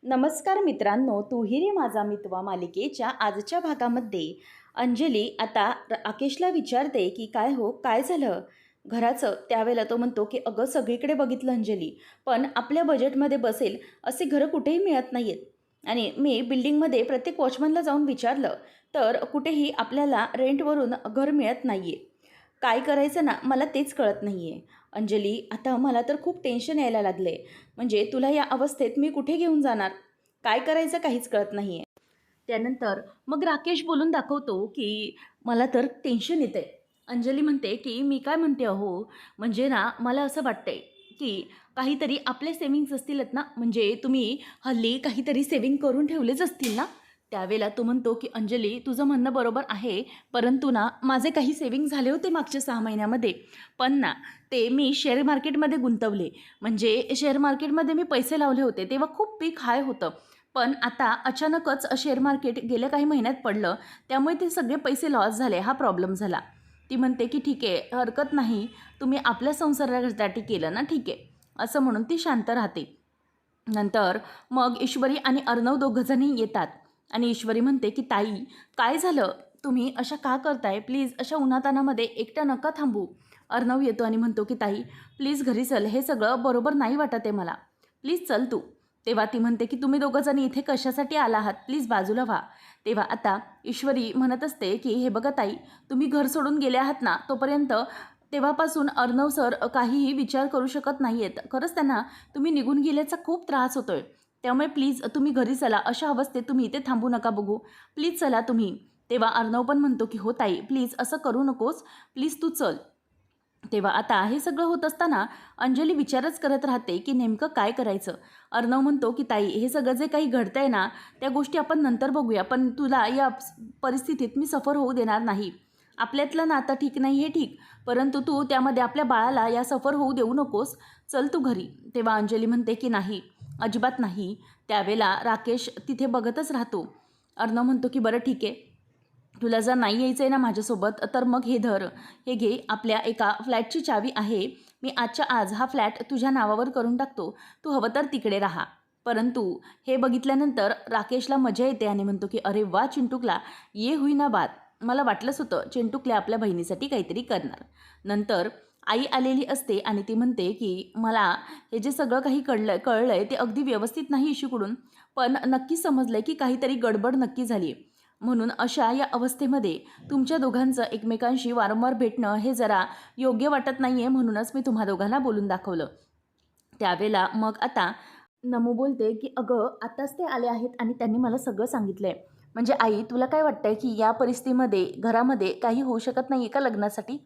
नमस्कार मित्रांनो, तू ही रे माझा मितवा मालिकेच्या आजच्या भागामध्ये अंजली आता राकेशला विचारते की काय हो, काय झालं घराचं. त्यावेळेला तो म्हणतो की अगं सगळीकडे बघितलं अंजली, पण आपल्या बजेटमध्ये बसेल असे घरं कुठेही मिळत नाही आहेत. आणि मी बिल्डिंगमध्ये प्रत्येक वॉचमनला जाऊन विचारलं तर कुठेही आपल्याला रेंटवरून घर मिळत नाही आहे. काय करायचं ना मला तेच कळत नाही आहे. अंजली, आता मला तर खूप टेन्शन यायला लागलं आहे. म्हणजे तुला या अवस्थेत मी कुठे घेऊन जाणार? काय करायचं काहीच कळत नाही आहे. त्यानंतर मग राकेश बोलून दाखवतो की मला तर टेन्शन येतंय. अंजली म्हणते की मी काय म्हणते अहो, म्हणजे ना मला असं वाटतंय की काहीतरी आपले सेव्हिंग्ज असतीलच ना, म्हणजे तुम्ही हल्ली काहीतरी सेव्हिंग करून ठेवलेच असतील ना. त्यावेळेला तो म्हणतो की अंजली, तुझं म्हणणं बरोबर आहे, परंतु ना माझे काही सेव्हिंग झाले होते मागच्या 6 महिन्यामध्ये. पण ना ते मी शेअर मार्केटमध्ये गुंतवले. म्हणजे शेअर मार्केटमध्ये मी पैसे लावले होते तेव्हा खूप पीक हाय होतं. पण आता अचानकच शेअर मार्केट गेल्या काही महिन्यात पडलं, त्यामुळे ते सगळे पैसे लॉस झाले. हा प्रॉब्लेम झाला. ती म्हणते की ठीक आहे, हरकत नाही, तुम्ही आपल्या संसारासाठी केलं ना, ठीक आहे, असं म्हणून ती शांत राहते. नंतर मग ईश्वरी आणि अर्णव दोघंजणी येतात आणि ईश्वरी म्हणते की ताई, काय झालं, तुम्ही अशा का करताय, प्लीज अशा उन्हातानामध्ये एकट्या नका थांबू. अर्णव येतो आणि म्हणतो की ताई प्लीज घरी चल, हे सगळं बरोबर नाही वाटत आहे मला, प्लीज चल तू. तेव्हा ती म्हणते की तुम्ही दोघंजणी इथे कशासाठी आला आहात, प्लीज बाजूला व्हा. तेव्हा आता ईश्वरी म्हणत असते की हे बघा ताई, तुम्ही घर सोडून गेले आहात ना तोपर्यंत, तेव्हापासून अर्णव सर काहीही विचार करू शकत नाही आहेत. खरंच त्यांना तुम्ही निघून गेल्याचा खूप त्रास होतोय. त्यामुळे प्लीज तुम्ही घरी चला, अशा अवस्थेत तुम्ही इथे थांबू नका बघू, प्लीज चला तुम्ही. तेव्हा अर्णव पण म्हणतो की हो ताई, प्लीज असं करू नकोस, प्लीज तू चल. तेव्हा आता हे सगळं होत असताना अंजली विचारच करत राहते की नेमकं काय करायचं. अर्णव म्हणतो की ताई, हे सगळं जे काही घडतंय ना त्या गोष्टी आपण नंतर बघूया, पण तुला या परिस्थितीत मी सफर होऊ देणार नाही. आपल्यातलं नातं ठीक नाही हे ठीक, परंतु तू त्यामध्ये आपल्या बाळाला या सफर होऊ देऊ नकोस, चल तू घरी. तेव्हा अंजली म्हणते की नाही, अजिबात नाही. त्यावेळेला राकेश तिथे बघतच राहतो. अर्णव म्हणतो की बरं ठीक आहे, तुला जर नाही यायचं आहे ना माझ्यासोबत, तर मग हे धर, हे घे, आपल्या एका फ्लॅटची चावी आहे, मी आजच्या आज हा फ्लॅट तुझ्या नावावर करून टाकतो, तू हवं तर तिकडे राहा. परंतु हे बघितल्यानंतर राकेशला मजा येते आणि म्हणतो की अरे वा चिंटूकला, ये हुई ना बात. मला वाटलंच होतं चिंटूकले आपल्या बहिणीसाठी काहीतरी करणार. नंतर आई आलेली असते आणि ती म्हणते की मला हे जे सगळं काही कळलं आहे ते अगदी व्यवस्थित नाही इशूकडून, पण नक्की समजलं आहे की काहीतरी गडबड नक्की झाली आहे. म्हणून अशा या अवस्थेमध्ये तुमच्या दोघांचं एकमेकांशी वारंवार भेटणं हे जरा योग्य वाटत नाही आहे, म्हणूनच मी तुम्हा दोघांना बोलून दाखवलं. त्यावेळेला मग आता नमू बोलते की अगं आत्ताच ते आले आहेत आणि त्यांनी मला सगळं सांगितलं आहे. म्हणजे आई, तुला काय वाटतंय की या परिस्थितीमध्ये घरामध्ये काही होऊ शकत नाही आहे का लग्नासाठी?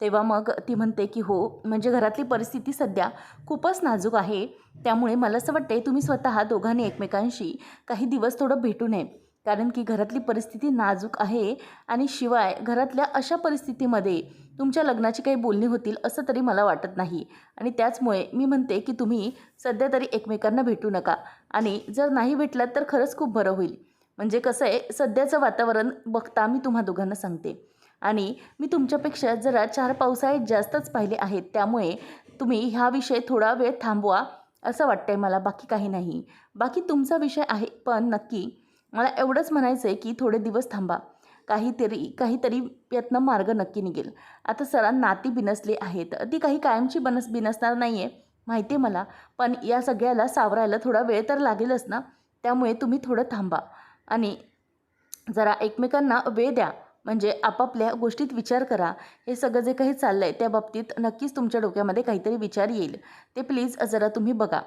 तेव्हा मग ती म्हणते की हो, म्हणजे घरातली परिस्थिती सध्या खूपच नाजूक आहे, त्यामुळे मला असं वाटते तुम्ही स्वतः दोघांनी एकमेकांशी काही दिवस थोडं भेटू नये, कारण की घरातली परिस्थिती नाजूक आहे. आणि शिवाय घरातल्या अशा परिस्थितीमध्ये तुमच्या लग्नाची काही बोलणी होतील असं तरी मला वाटत नाही. आणि त्याचमुळे मी म्हणते की तुम्ही सध्या तरी एकमेकांना भेटू नका, आणि जर नाही भेटलात तर खरंच खूप बरं होईल. म्हणजे कसं आहे, सध्याचं वातावरण बघता मी तुम्हा दोघांना सांगते, आणि मी तुमच्यापेक्षा जरा 4 पावसाळे जास्तच पाहिले आहेत, त्यामुळे तुम्ही हा विषय थोडा वेळ थांबवा असं वाटतंय मला, बाकी काही नाही. बाकी तुमचा विषय आहे, पण नक्की मला एवढंच म्हणायचं आहे की थोडे दिवस थांबा, काहीतरी काहीतरी यातनं मार्ग नक्की निघेल. आता सरांना नाती बिनसली आहेत, ती काही कायमची बिनसणार नाही आहे माहिती आहे मला, पण या सगळ्याला सावरायला थोडा वेळ तर लागेलच ना. त्यामुळे तुम्ही थोडं थांबा आणि जरा एकमेकांना वेळ द्या, म्हणजे आपापल्या गोष्टीत विचार करा. हे सगळं जे काही चाललं आहे त्या बाबतीत नक्कीच तुमच्या डोक्यामध्ये काहीतरी विचार येईल, ते प्लीज जरा तुम्ही बघा,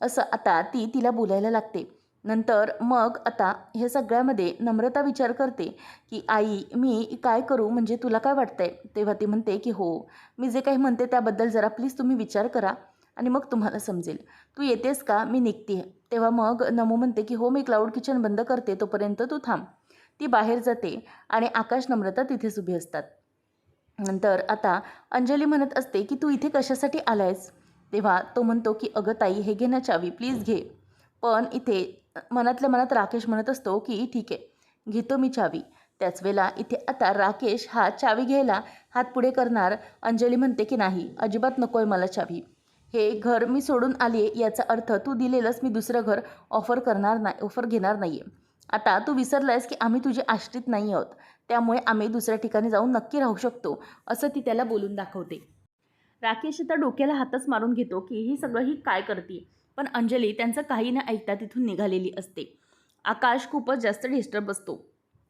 असं आता ती तिला बोलायला लागते. नंतर मग आता हे सगळ्यामध्ये नम्रता विचार करते की आई, मी काय करू, म्हणजे तुला काय वाटतंय? तेव्हा ती म्हणते की हो, मी जे काही म्हणते त्याबद्दल जरा प्लीज तुम्ही विचार करा आणि मग तुम्हाला समजेल. तू येतेस का, मी निघते. तेव्हा मग नमू म्हणते की हो, मी क्लाउड किचन बंद करते, तोपर्यंत तू थांब. ती बाहेर जाते आणि आकाश नम्रता तिथेच उभी असतात. नंतर आता अंजली म्हणत असते की तू इथे कशासाठी आलायस? तेव्हा तो म्हणतो की अगं ताई, हे घे ना चावी, प्लीज घे. पण इथे मनातल्या मनात राकेश म्हणत असतो की ठीक आहे, घेतो मी चावी. त्याच वेळेला इथे आता राकेश हा चावी घ्यायला हात पुढे करणार. अंजली म्हणते की नाही, अजिबात नको आहे मला चावी. हे घर मी सोडून आली आहे याचा अर्थ तू दिलेलंच मी दुसरं घर ऑफर घेणार नाही आहे. आता तू विसरलायस की आम्ही तुझे आश्रित नाही आहोत, त्यामुळे आम्ही दुसऱ्या ठिकाणी जाऊन नक्की राहू शकतो, असं ती त्याला बोलून दाखवते. राकेश तर डोक्याला हातच मारून घेतो की ही सगळं ही काय करते. पण अंजली त्यांचं काही न ऐकता तिथून निघालेली असते. आकाश खूपच जास्त डिस्टर्ब असतो.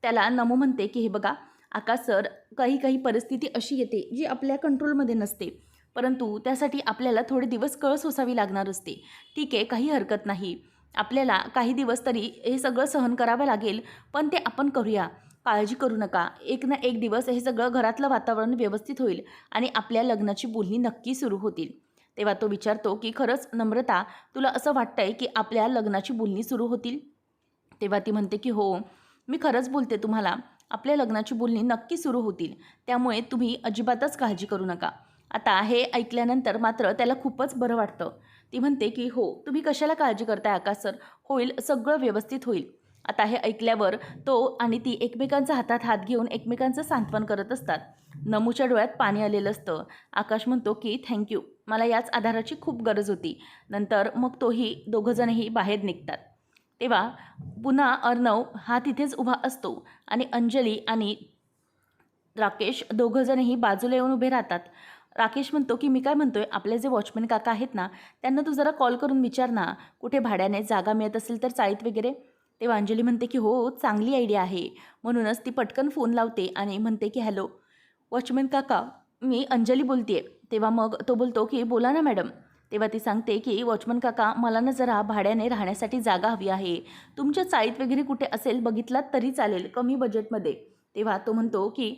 त्याला नमू म्हणते की हे बघा आकाश सर, काही काही परिस्थिती अशी येते जी आपल्या कंट्रोलमध्ये नसते, परंतु त्यासाठी आपल्याला थोडे दिवस कळ सोसावी लागणार असते. ठीक आहे, काही हरकत नाही, आपल्याला काही दिवस तरी हे सगळं सहन करावं लागेल, पण ते आपण करूया. काळजी करू नका, एक ना एक दिवस हे सगळं घरातलं वातावरण व्यवस्थित होईल आणि आपल्या लग्नाची बोलणी नक्की सुरू होतील. तेव्हा तो विचारतो की खरंच नम्रता, तुला असं वाटतंय की आपल्या लग्नाची बोलणी सुरू होतील? तेव्हा ती म्हणते की हो, मी खरंच बोलते तुम्हाला, आपल्या लग्नाची बोलणी नक्की सुरू होतील, त्यामुळे तुम्ही अजिबातच काळजी करू नका. आता हे ऐकल्यानंतर मात्र त्याला खूपच बरं वाटतं. ती म्हणते की हो, तुम्ही कशाला काळजी करताय आकाश सर, होईल, सगळं व्यवस्थित होईल. आता हे ऐकल्यावर तो आणि ती एकमेकांचा हातात हात घेऊन एकमेकांचं सांत्वन करत असतात. नमूच्या डोळ्यात पाणी आलेलं असतं. आकाश म्हणतो की थँक्यू, मला याच आधाराची खूप गरज होती. नंतर मग दोघंजणही बाहेर निघतात. तेव्हा पुन्हा अर्णव हा तिथेच उभा असतो आणि अंजली आणि राकेश दोघंजणही बाजूला येऊन उभे राहतात. राकेश म्हणतो की मी काय म्हणतोय, आपले जे वॉचमॅन काका आहेत ना, त्यांना तू जरा कॉल करून विचार ना, कुठे भाड्याने जागा मिळत असेल तर चाळीत वगैरे. तेव्हा अंजली म्हणते की हो, चांगली आयडिया आहे. म्हणूनच ती पटकन फोन लावते आणि म्हणते की हॅलो वॉचमॅन काका, मी अंजली बोलते. तेव्हा मग तो बोलतो की बोला ना मॅडम. तेव्हा ती सांगते की वॉचमन काका, मला ना जरा भाड्याने राहण्यासाठी जागा हवी आहे. तुमच्या चाळीत वगैरे कुठे असेल बघितलात तरी चालेल, कमी बजेटमध्ये. तेव्हा तो म्हणतो की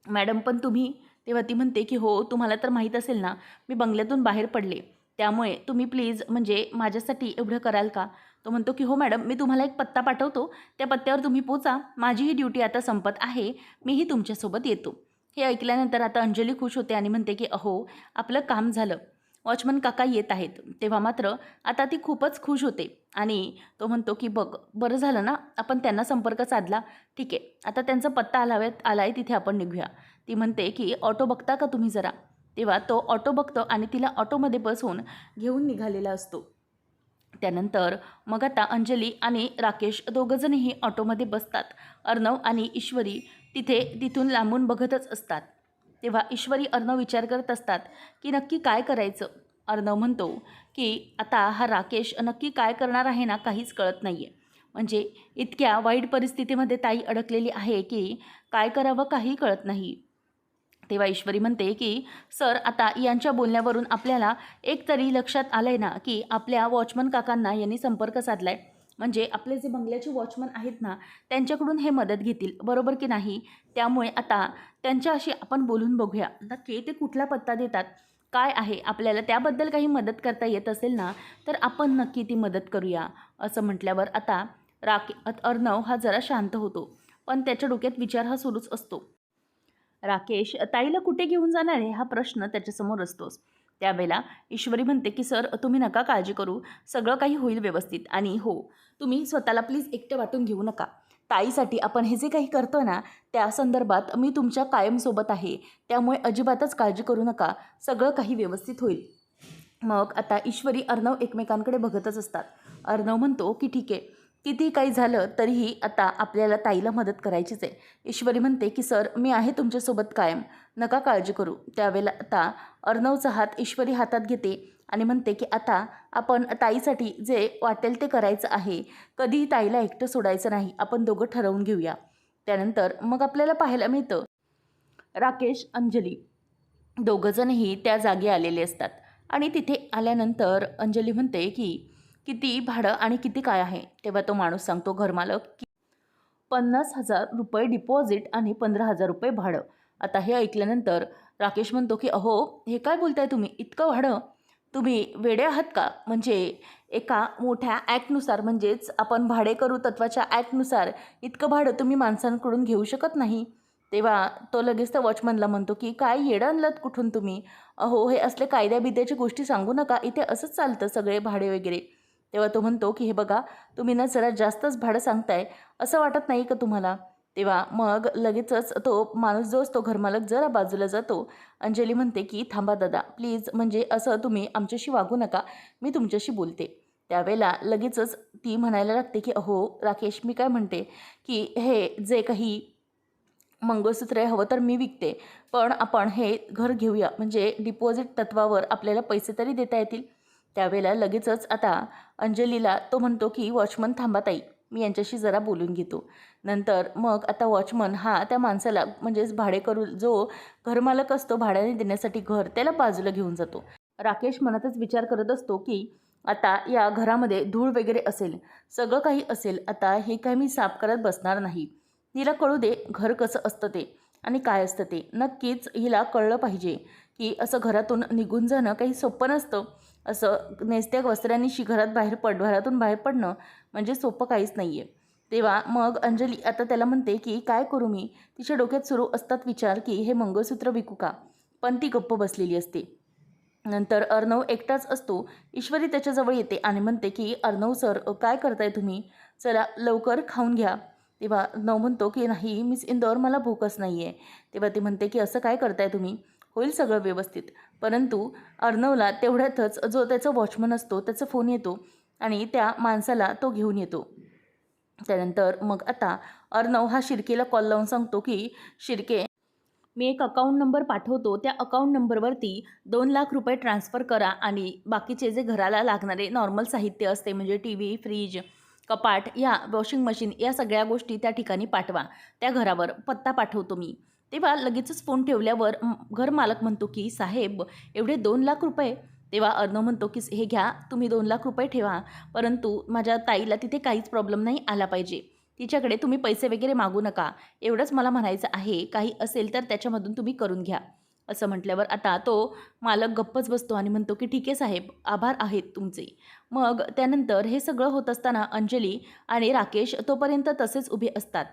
मॅडम पण तुम्ही. तेव्हा ती म्हणते की हो, तुम्हाला तर माहीत असेल ना, मी बंगल्यातून बाहेर पडले, त्यामुळे तुम्ही प्लीज म्हणजे माझ्यासाठी एवढं कराल का? तो म्हणतो की हो मॅडम, मी तुम्हाला एक पत्ता पाठवतो, त्या पत्त्यावर तुम्ही पोचा, माझीही ड्युटी आता संपत आहे, मीही तुमच्यासोबत येतो. हे ऐकल्यानंतर आता अंजली खुश होते आणि म्हणते की अहो, आपलं काम झालं, वॉचमन काका येत आहेत. तेव्हा मात्र आता ती खूपच खुश होते आणि तो म्हणतो की बघ, बरं झालं ना आपण त्यांना संपर्क साधला. ठीक आहे, आता त्यांचा पत्ता आलाय तिथे आपण निघूया. ती म्हणते की ऑटो बघता का तुम्ही जरा. तेव्हा तो ऑटो बघतो आणि तिला ऑटोमध्ये बसवून घेऊन निघालेला असतो. त्यानंतर मग आता अंजली आणि राकेश दोघंजणही ऑटोमध्ये बसतात. अर्णव आणि ईश्वरी तिथून लांबून बघतच असतात. तेव्हा ईश्वरी अर्णव विचार करत असतात की नक्की काय करायचं. अर्णव म्हणतो की आता हा राकेश नक्की काय करणार आहे ना, काहीच कळत नाही आहे. म्हणजे इतक्या वाईट परिस्थितीमध्ये ताई अडकलेली आहे की काय करावं काही कळत नाही. तेव्हा ईश्वरी म्हणते की सर, आता यांच्या बोलण्यावरून आपल्याला एक तरी लक्षात आलं आहे ना की आपल्या वॉचमन काकांना यांनी संपर्क साधला आहे, म्हणजे आपले जे बंगल्याचे वॉचमन आहेत ना, त्यांच्याकडून हे मदत घेतील, बरोबर की नाही? त्यामुळे आता त्यांच्याशी आपण बोलून बघूया नक्की ते कुठला पत्ता देतात, काय आहे, आपल्याला त्याबद्दल काही मदत करता येत असेल ना, तर आपण नक्की ती मदत करूया. असं म्हटल्यावर आता अर्णव हा जरा शांत होतो, पण त्याच्या डोक्यात विचार हा सुरूच असतो. राकेश ताईला कुठे घेऊन जाणार आहे हा प्रश्न त्याच्यासमोर असतोच. त्यावेळेला ईश्वरी म्हणते की सर, तुम्ही नका काळजी करू, सगळं काही होईल व्यवस्थित. आणि हो, तुम्ही स्वतःला प्लीज एकटं वाटून घेऊ नका. ताईसाठी आपण हे जे काही करतो ना, त्या संदर्भात मी तुमच्या कायमसोबत आहे, त्यामुळे अजिबातच काळजी करू नका, सगळं काही व्यवस्थित होईल. मग आता ईश्वरी अर्णव एकमेकांकडे बघतच असतात. अर्णव म्हणतो की ठीक आहे, किती काही झालं तरीही आता आपल्याला ताईला मदत करायचीच आहे. ईश्वरी म्हणते की सर, मी आहे तुमच्यासोबत कायम, नका काळजी करू. त्यावेळेला आता अर्णवचा हात ईश्वरी हातात घेते आणि म्हणते की आता आपण ताईसाठी जे वाटेल ते करायचं आहे, कधीही ताईला एकटं सोडायचं नाही, आपण दोघं ठरवून घेऊया. त्यानंतर मग आपल्याला पाहायला मिळतं राकेश, अंजली दोघंजणही त्या जागी आलेले असतात. आणि तिथे आल्यानंतर अंजली म्हणते की किती भाडं आणि किती काय आहे. तेव्हा तो माणूस सांगतो, घरमालक, की 50,000 रुपये डिपॉझिट आणि 15,000 रुपये भाडं. आता हे ऐकल्यानंतर राकेश म्हणतो की अहो, हे काय बोलताय तुम्ही, इतकं भाडं? तुम्ही वेडे आहात का? म्हणजे एका मोठ्या ॲक्टनुसार, म्हणजेच आपण भाडेकरू तत्वाच्या ॲक्टनुसार इतकं भाडं तुम्ही माणसांकडून घेऊ शकत नाही. तेव्हा तो लगेच त्या वॉचमनला म्हणतो की काय येडं आणलं कुठून तुम्ही? अहो, हे असले कायद्याबिद्याची गोष्टी सांगू नका, इथे असंच चालतं सगळे भाडे वगैरे. तेव्हा तो म्हणतो की हे बघा, तुम्ही ना जरा जास्तच भाडं सांगताय, असं वाटत नाही का तुम्हाला? तेव्हा मग लगेचच तो माणूस जो असतो घरमालक जरा बाजूला जातो. अंजली म्हणते की थांबा दादा प्लीज, म्हणजे असं तुम्ही आमच्याशी वागू नका, मी तुमच्याशी बोलते. त्यावेळेला लगेचच ती म्हणायला लागते की अहो राकेश, मी काय म्हणते की हे जे काही मंगळसूत्र आहे हवं तर मी विकते, पण आपण हे घर घेऊया, म्हणजे डिपॉझिट तत्वावर आपल्याला पैसे तरी देता येतील. त्यावेळेला लगेचच आता अंजलीला तो म्हणतो की वॉचमन थांबा ताई, मी यांच्याशी जरा बोलून घेतो. नंतर मग आता वॉचमन हा त्या माणसाला, म्हणजेच भाडेकरू जो घरमालक असतो भाड्याने देण्यासाठी घर, त्याला बाजूला घेऊन जातो. राकेश मनातच विचार करत असतो की आता या घरामध्ये धूळ वगैरे असेल, सगळं काही असेल, आता हे काय मी साफ करत बसणार नाही. हिला कळू दे घर कसं असतं ते आणि काय असतं ते. नक्कीच हिला कळलं पाहिजे की असं घरातून निघून जाणं काही सोपं नसतं. असं नेसत्या वस्त्रांनी घरातून बाहेर पडणं म्हणजे सोपं काहीच नाही आहे. तेव्हा मग अंजली आता त्याला म्हणते की काय करू मी. तिच्या डोक्यात सुरू असतात विचार की हे मंगळसूत्र विकू का, पण ती गप्प बसलेली असते. नंतर अर्णव एकटाच असतो. ईश्वरी त्याच्याजवळ येते आणि म्हणते की अर्णव सर, काय करताय तुम्ही, चला लवकर खाऊन घ्या. तेव्हा अर्णव म्हणतो की नाही मिस इंदौर, मला भूकच नाही आहे. तेव्हा ती म्हणते की असं काय करताय तुम्ही, होईल सगळं व्यवस्थित. परंतु अर्णवला तेवढ्यातच जो त्याचा वॉचमन असतो त्याचा फोन येतो आणि त्या माणसाला तो घेऊन येतो. त्यानंतर मग आता अर्णव हा शिर्केला कॉल लावून सांगतो की शिर्के, मी एक अकाउंट नंबर पाठवतो, त्या अकाउंट नंबरवरती 2 लाख रुपये ट्रान्स्फर करा आणि बाकीचे जे घराला लागणारे नॉर्मल साहित्य असते, म्हणजे टी व्ही, फ्रीज, कपाट, या वॉशिंग मशीन, या सगळ्या गोष्टी त्या ठिकाणी पाठवा. त्या घरावर पत्ता पाठवतो मी. तेव्हा लगेचच फोन ठेवल्यावर घर मालक म्हणतो की साहेब, एवढे 2 लाख रुपये. तेव्हा अर्णव म्हणतो की हे घ्या, तुम्ही 2 लाख रुपये ठेवा, परंतु माझ्या ताईला तिथे काहीच प्रॉब्लेम नाही आला पाहिजे. तिच्याकडे तुम्ही पैसे वगैरे मागू नका, एवढंच मला म्हणायचं आहे. काही असेल तर त्याच्यामधून तुम्ही करून घ्या. असं म्हटल्यावर आता तो मालक गप्पच बसतो आणि म्हणतो की ठीक आहे साहेब, आभार आहेत तुमचे. मग त्यानंतर हे सगळं होत असताना अंजली आणि राकेश तोपर्यंत तसेच उभे असतात.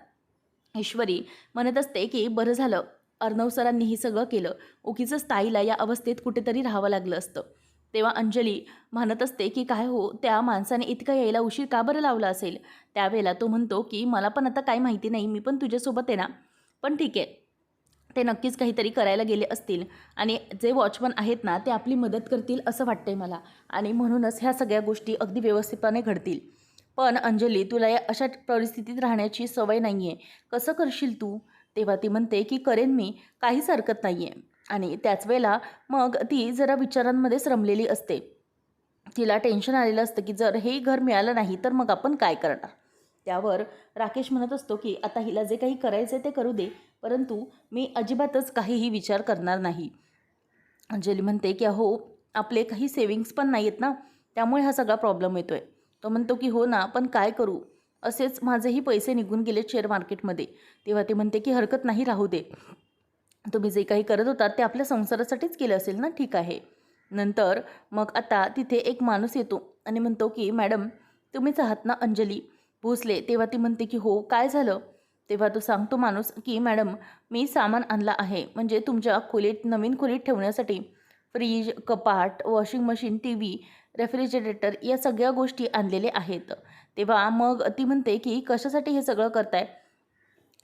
ईश्वरी म्हणत असते की बरं झालं अर्णव सरांनी हे सगळं केलं, उगीचच ताईला या अवस्थेत कुठेतरी राहावं लागलं असतं. तेव्हा अंजली म्हणत असते की काय हो, त्या माणसाने इतका यायला उशीर का बरं लावला असेल. त्यावेळेला तो म्हणतो की मला पण आता काही माहिती नाही, मी पण तुझ्यासोबत आहे ना, पण ठीक आहे, ते नक्कीच काहीतरी करायला गेले असतील आणि जे वॉचमन आहेत ना ते आपली मदत करतील असं वाटतंय मला, आणि म्हणूनच ह्या सगळ्या गोष्टी अगदी व्यवस्थितपणे घडतील. पण अंजली, तुला या अशा परिस्थितीत राहण्याची सवय नाही आहे, कसं करशील तू. तेव्हा ती म्हणते की करेन मी, काहीच हरकत नाही आहे. आणि त्याच वेळेला मग ती जरा विचारांमध्येच रमलेली असते. तिला टेन्शन आलेलं असतं की जर हे घर मिळालं नाही तर मग आपण काय करणार. त्यावर राकेश म्हणत असतो की आता हिला जे काही करायचं आहे ते करू दे, परंतु मी अजिबातच काहीही विचार करणार नाही. अंजली म्हणते की अहो, आपले काही सेविंग्स पण नाही आहेत ना, त्यामुळे हा सगळा प्रॉब्लेम येतो आहे. तो म्हणतो की हो ना, पण काय करू, असेच माझेही पैसे निघून गेले शेअर मार्केटमध्ये. तेव्हा ते म्हणते की हरकत नाही, राहू दे, तुम्ही जे काही करत होतात ते आपल्या संसारासाठीच केलं असेल ना, ठीक आहे. नंतर मग आता तिथे एक माणूस येतो आणि म्हणतो की मॅडम, तुम्हीच आहात ना अंजली भोसले. तेव्हा ती म्हणते की हो, काय झालं. तेव्हा तो सांगतो माणूस की मॅडम, मी सामान आणला आहे, म्हणजे तुमच्या खोलीत, नवीन खोलीत ठेवण्यासाठी फ्रीज, कपाट, washing machine, T V, refrigerator, या सगळ्या गोष्टी आणलेल्या आहेत. तेव्हा मग ती म्हणते की कशासाठी हे सगळं करताय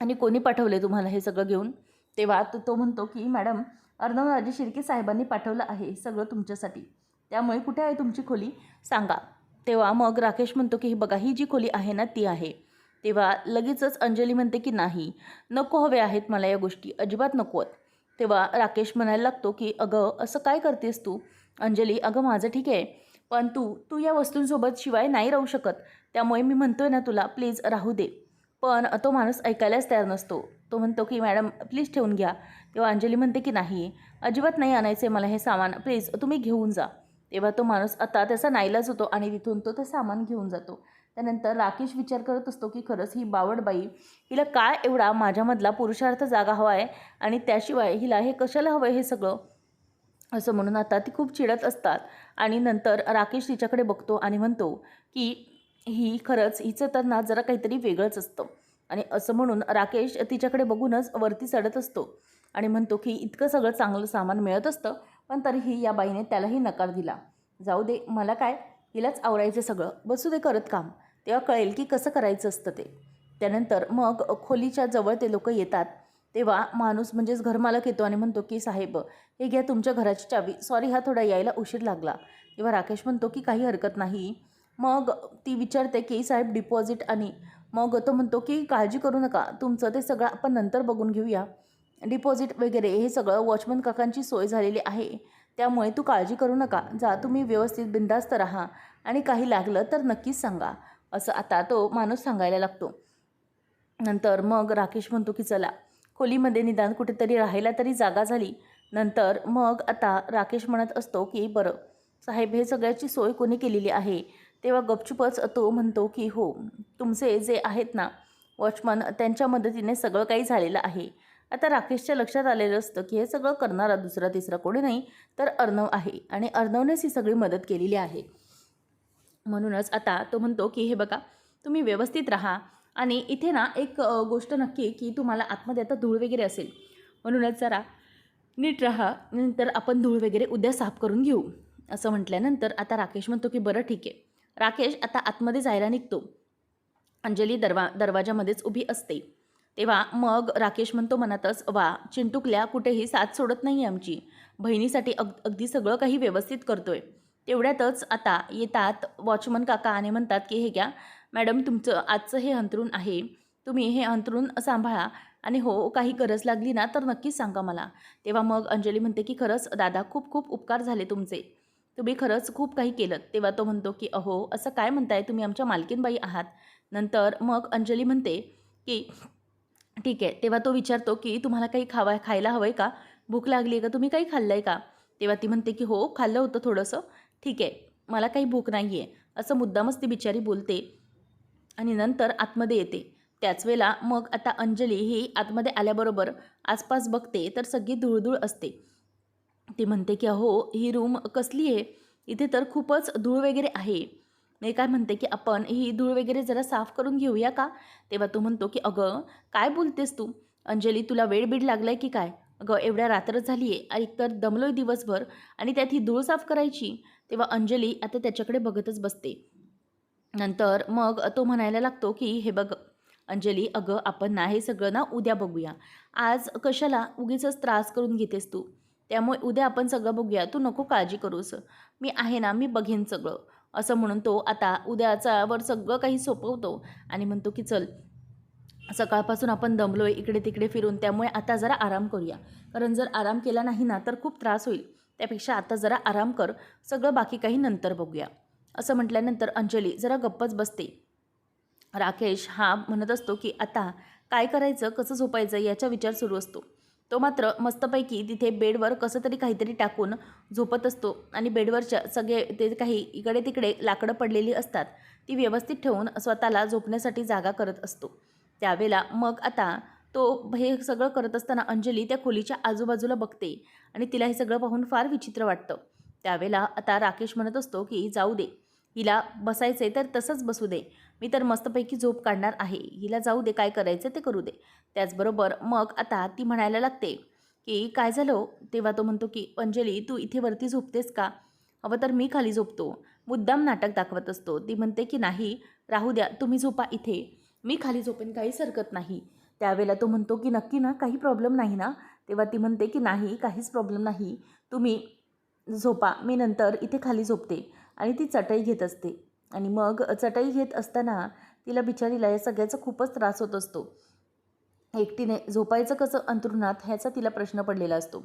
आणि कोणी पाठवले तुम्हाला हे सगळं घेऊन. तेव्हा तो म्हणतो की मॅडम, अर्णवराजे शिर्के साहेबांनी पाठवलं आहे सगळं तुमच्यासाठी, त्यामुळे कुठे आहे तुमची खोली सांगा. तेव्हा मग राकेश म्हणतो की हे बघा, ही जी खोली आहे ना ती आहे. तेव्हा लगेचच अंजली म्हणते की नाही, नको हवे आहेत मला या गोष्टी, अजिबात नको आहेत. तेव्हा राकेश म्हणायला लागतो की अगं असं काय करतेस तू. अंजली, अगं माझं ठीक आहे, पण तू तू या वस्तूंसोबत शिवाय नाही राहू शकत, त्यामुळे मी म्हणतोय ना तुला, प्लीज राहू दे. पण तो माणूस ऐकायलाच तयार नसतो. तो म्हणतो की मॅडम प्लीज ठेवून घ्या. तेव्हा अंजली म्हणते की नाही, अजिबात नाही आणायचे मला हे सामान, प्लीज तुम्ही घेऊन जा. तेव्हा तो माणूस आता त्याचा नाईलाज होतो आणि तिथून तो ते सामान घेऊन जातो. त्यानंतर राकेश विचार करत असतो की खरंच ही बावडबाई, हिला काय एवढा माझ्यामधला पुरुषार्थ जागा हवा आहे, आणि त्याशिवाय हिला हे कशाला हवं आहे हे सगळं, असं म्हणून आता ती खूप चिडत असतात. आणि नंतर राकेश तिच्याकडे बघतो आणि म्हणतो की ही खरंच, हिचं तर ना जरा काहीतरी वेगळंच असतं. आणि असं म्हणून राकेश तिच्याकडे बघूनच वरती चढत असतो आणि म्हणतो की इतकं सगळं चांगलं सामान मिळत असतं, पण तरीही या बाईने त्यालाही नकार दिला. जाऊ दे, मला काय, हिलाच आवरायचं सगळं, बसू दे करत काम, तेव्हा कळेल की कसं करायचं असतं ते. त्यानंतर मग खोलीच्या जवळ ते लोक येतात तेव्हा माणूस म्हणजेच घरमालक येतो आणि म्हणतो की साहेब हे घ्या तुमच्या घराची चावी, सॉरी हा थोडा यायला उशीर लागला. तेव्हा राकेश म्हणतो की काही हरकत नाही. मग ती विचारते की साहेब डिपॉझिट, आणि मग तो म्हणतो की काळजी करू नका, तुमचं ते सगळं आपण नंतर बघून घेऊया. डिपॉझिट वगैरे हे सगळं वॉचमन काकांची सोय झालेली आहे, त्यामुळे तू काळजी करू नका, जा तुम्ही व्यवस्थित बिंदास्त राहा आणि काही लागलं तर नक्कीच सांगा, असं आता तो माणूस सांगायला लागतो. नंतर मग राकेश म्हणतो की चला खोलीमध्ये निदान कुठेतरी राहायला तरी जागा झाली. नंतर मग आता राकेश म्हणत असतो की बरं साहेब हे सगळ्याची सोय कोणी केलेली आहे. तेव्हा गपचूपच तो म्हणतो की हो, तुमचे जे आहेत ना वॉचमन त्यांच्या मदतीने सगळं काही झालेलं आहे. आता राकेशच्या लक्षात आलेलं असतं की हे सगळं करणारा दुसरा तिसरा कोणी नाही तर अर्णव आहे, आणि अर्णवनेच ही सगळी मदत केलेली आहे. म्हणूनच आता तो म्हणतो की हे बघा तुम्ही व्यवस्थित राहा, आणि इथे ना एक गोष्ट नक्की की तुम्हाला आतमध्ये आता धूळ वगैरे असेल, म्हणूनच जरा नीट राहा, नंतर आपण धूळ वगैरे उद्या साफ करून घेऊ, असं म्हटल्यानंतर आता राकेश म्हणतो की बरं ठीक आहे. राकेश आता आतमध्ये जायला निघतो. अंजली दरवाजामध्येच उभी असते. तेव्हा मग राकेश म्हणतो मनातच, वा चिंटुकल्या कुठेही साथ सोडत नाही आमची, बहिणीसाठी अगदी सगळं काही व्यवस्थित करतोय. तेवढ्यातच आता येतात वॉचमन काका आणि म्हणतात की हे घ्या मॅडम तुमचं आजचं हे अंथरूण आहे, तुम्ही हे अंथरूण सांभाळा, आणि हो काही गरज लागली ना तर नक्कीच सांगा मला. तेव्हा मग अंजली म्हणते की खरंच दादा खूप खूप उपकार झाले तुमचे, तुम्ही खरंच खूप काही केलं. तेव्हा तो म्हणतो की अहो असं काय म्हणताय, तुम्ही आमच्या मालकीनबाई आहात. नंतर मग अंजली म्हणते की ठीक आहे. तेव्हा तो विचारतो की तुम्हाला काही खायला हवं आहे का, भूक लागली आहे का, तुम्ही काही खाल्लं आहे का. तेव्हा ती म्हणते की हो खाल्लं होतं थोडंसं, ठीक आहे मला काही भूक नाही आहे, असं मुद्दामच ती बिचारी बोलते आणि नंतर आतमध्ये येते. त्याच वेळेला मग आता अंजली ही आतमध्ये आल्याबरोबर आसपास बघते तर सगळी धूळधूळ असते. ती म्हणते की अहो ही रूम कसली आहे, इथे तर खूपच धूळ वगैरे आहे. मी काय म्हणते की आपण ही धूळ वगैरे जरा साफ करून घेऊया का. तेव्हा तू म्हणतो की अगं काय बोलतेस तू अंजली, तुला वेळ बीड लागलाय की काय, अगं एवढ्या रात्र झाली आहे आणि तर दमलोय दिवसभर आणि त्यात ही धूळ साफ करायची. तेव्हा अंजली आता त्याच्याकडे बघतच बसते. नंतर मग तो म्हणायला लागतो की हे बघ अंजली, अगं आपण ना हे सगळं ना उद्या बघूया, आज कशाला उगीचच त्रास करून घेतेस तू, त्यामुळे उद्या आपण सगळं बघूया, तू नको काळजी करूस, मी आहे ना, मी बघेन सगळं, असं म्हणून तो आता उद्याच्यावर सगळं काही सोपवतो आणि म्हणतो की चल सकाळपासून आपण दमलोय इकडे तिकडे फिरून, त्यामुळे आता जरा आराम करूया, कारण जर आराम केला नाही ना तर खूप त्रास होईल, त्यापेक्षा आता जरा आराम कर, सगळं बाकी काही नंतर बघूया. असं म्हटल्यानंतर अंजली जरा गप्पच बसते. राकेश हा म्हणत असतो की आता काय करायचं, कसं झोपायचं याचा विचार सुरू असतो. तो मात्र मस्तपैकी तिथे बेडवर कसं तरी काहीतरी टाकून झोपत असतो आणि बेडवरच्या सगळे ते काही इकडे तिकडे लाकडं पडलेली असतात ती व्यवस्थित ठेवून स्वतःला झोपण्यासाठी जागा करत असतो. त्यावेळेला मग आता तो हे सगळं करत असताना अंजली त्या खोलीच्या आजूबाजूला बघते आणि तिला हे सगळं पाहून फार विचित्र वाटतं. त्यावेळेला आता राकेश म्हणत असतो की जाऊ दे, हिला बसायचं तर तसंच बसू दे, मी तर मस्तपैकी झोप काढणार आहे, हिला जाऊ दे, काय करायचं ते करू दे. त्याचबरोबर मग आता ती म्हणायला लागते की काय झालं हो? तेव्हा तो म्हणतो की अंजली तू इथे वरती झोपतेस का, हवं तर मी खाली झोपतो, मुद्दाम नाटक दाखवत असतो. ती म्हणते की नाही राहू द्या, तुम्ही झोपा इथे, मी खाली झोपेन, काहीच हरकत नाही. त्यावेळेला तो म्हणतो की नक्की ना, काही प्रॉब्लेम नाही ना. तेव्हा ती म्हणते की नाही काहीच प्रॉब्लेम नाही, तुम्ही झोपा, मी नंतर इथे खाली झोपते. आणि ती चटई घेत असते आणि मग चटई घेत असताना तिला बिचारीला या सगळ्याचा खूपच त्रास होत असतो. एकटीने झोपायचं कसं अंथरुणात ह्याचा तिला प्रश्न पडलेला असतो.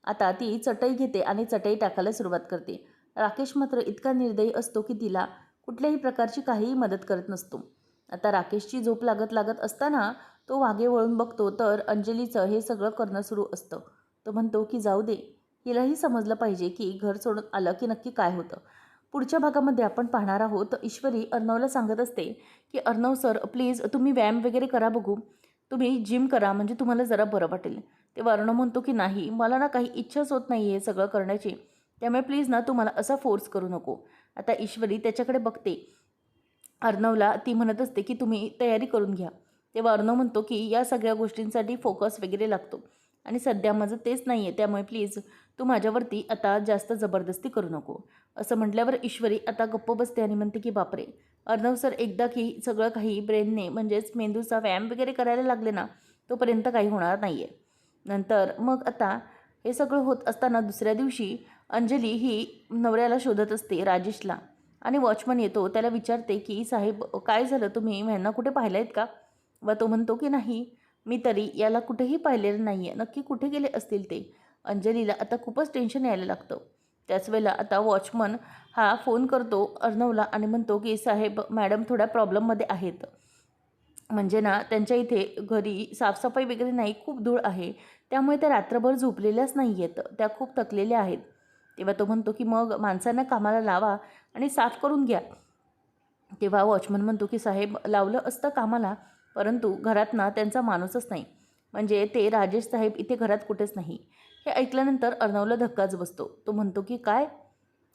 आता ती चटई घेते आणि चटई टाकायला सुरुवात करते. राकेश मात्र इतका निर्दयी असतो की तिला कुठल्याही प्रकारची काहीही मदत करत नसतो. आता राकेशची झोप लागत लागत असताना तो मागे वळून बघतो तर अंजलीचं हे सगळं करणं सुरू असतं. तो म्हणतो की जाऊ दे, हिलाही समजलं पाहिजे की घर सोडून आलं की नक्की काय होतं. पुढच्या भागामध्ये आपण पाहणार आहोत. ईश्वरी अर्णवला सांगत असते की अर्णव सर प्लीज तुम्ही व्यायाम वगैरे करा बघू, तुम्ही जिम करा म्हणजे तुम्हाला जरा बरं वाटेल. तेव्हा अर्णव म्हणतो की नाही मला ना काही इच्छाच होत नाही आहे सगळं करण्याची, त्यामुळे प्लीज ना तुम्हाला असा फोर्स करू नको. आता ईश्वरी त्याच्याकडे बघते. अर्णवला ती म्हणत असते की तुम्ही तयारी करून घ्या. तेव्हा अर्णव म्हणतो की या सगळ्या गोष्टींसाठी फोकस वगैरे लागतो आणि सध्या माझं तेच नाही आहे, त्यामुळे प्लीज तू माझ्यावरती आता जास्त जबरदस्ती करू नको. असं म्हटल्यावर ईश्वरी आता गप्प बसते आणि म्हणते की बापरे, अर्णव सर एकदा की सगळं काही ब्रेनने म्हणजेच मेंदूचा व्यायाम वगैरे करायला लागले ना, तोपर्यंत काही होणार नाही आहे. नंतर मग आता हे सगळं होत असताना दुसऱ्या दिवशी अंजली ही नवऱ्याला शोधत असते, राजेशला. आणि वॉचमन येतो, त्याला विचारते की साहेब काय झालं, तुम्ही ह्यांना कुठे पाहिलं आहेत का? व तो म्हणतो की नाही, मी तरी याला कुठेही पाहिलेलं नाही आहे, नक्की कुठे गेले असतील ते. अंजलीला आता खूपच टेन्शन यायला लागतं. त्याच वेळेला आता वॉचमन हा फोन करतो अर्णवला आणि म्हणतो की साहेब मॅडम थोड्या प्रॉब्लेममध्ये आहेत. म्हणजे ना त्यांच्या इथे घरी साफसफाई वगैरे नाही, खूप धूळ आहे, त्यामुळे त्या रात्रभर झोपलेल्याच नाही आहेत, त्या खूप थकलेल्या आहेत. तेव्हा तो म्हणतो की मग माणसांना कामाला लावा आणि साफ करून घ्या. तेव्हा वॉचमन म्हणतो की साहेब लावलं असतं कामाला, परंतु घरात ना त्यांचा माणूसच नाही, म्हणजे ते राजेश साहेब इथे घरात कुठेच नाही. हे ऐकल्यानंतर अर्णवला धक्काच बसतो. तो म्हणतो की काय,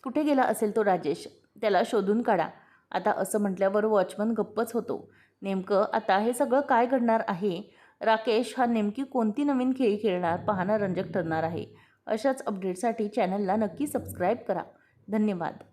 कुठे गेला असेल तो राजेश, त्याला शोधून काढा. आता असं म्हटल्यावर वॉचमन गप्पच होतो. नेमकं आता हे सगळं काय घडणार आहे, राकेश हा नेमकी कोणती नवीन खेळी खेळणार, पाहणं रंजक ठरणार आहे. अशाच अपडेटसाठी चॅनलला नक्की सबस्क्राईब करा. धन्यवाद.